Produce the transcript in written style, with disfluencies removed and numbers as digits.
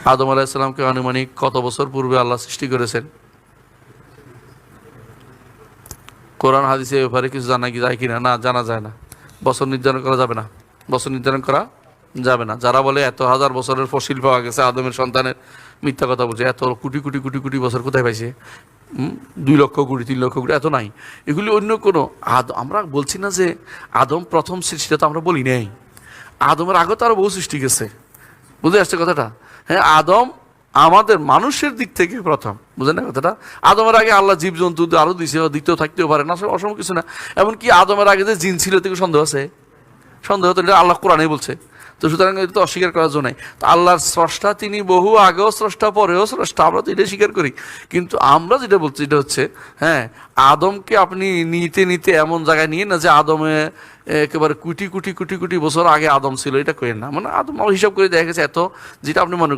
আদম আলাইহিসসালামকে আনুমানিক কত বছর পূর্বে আল্লাহ সৃষ্টি করেছেন? কোরআন হাদিসে এ ব্যাপারে কিছু জানা যায় কিনা? না, জানা যায় না। বছর নির্ধারণ করা যাবে না, বছর নির্ধারণ করা যাবে না। যারা বলে এত হাজার বছরের ফসিল পাওয়া গেছে আদমের সন্তানের, মিথ্যা কথা বলছে। এত কোটি কোটি কোটি কোটি বছর কোথায় পাইছে? 2 লক্ষ কোটি, 3 লক্ষ কোটি, এত নাই। এগুলি অন্য কোনো আমরা বলছি না যে আদম প্রথম সৃষ্টিটা, তো আমরা বলি নাই। আদমের আগে তো আরো বহু সৃষ্টি গেছে। বুঝে আসছে কথাটা? হ্যাঁ, আদম আমাদের মানুষের দিক থেকে প্রথম, বুঝেন না কথাটা? আদমের আগে আল্লাহ জীবজন্তু আরো দিছে, দ্বিতীয় থাকতেও পারে না, অসম্ভব কিছু না। এমনকি আদমের আগে যে জিন ছিল থেকে সন্দেহ আছে? সন্দেহ তো এটা আল্লাহ কোরআনেই বলছে। তো সুতরাং এটা তো অস্বীকার করার জন্য নাই। তো আল্লাহর স্রষ্টা তিনি, বহু আগেও স্রষ্টা, পরেও স্রষ্টা, আমরা তো এটা স্বীকার করি। কিন্তু আমরা যেটা বলছি এটা হচ্ছে, হ্যাঁ, আদমকে আপনি নিতে নিতে এমন জায়গায় নিয়ে না যে আদমে একেবারে কোটি কোটি কোটি কোটি বছর আগে আদম ছিল, এটা করেন না। মানে আদম হিসাব করে দেখা গেছে এত, যেটা আপনি মনে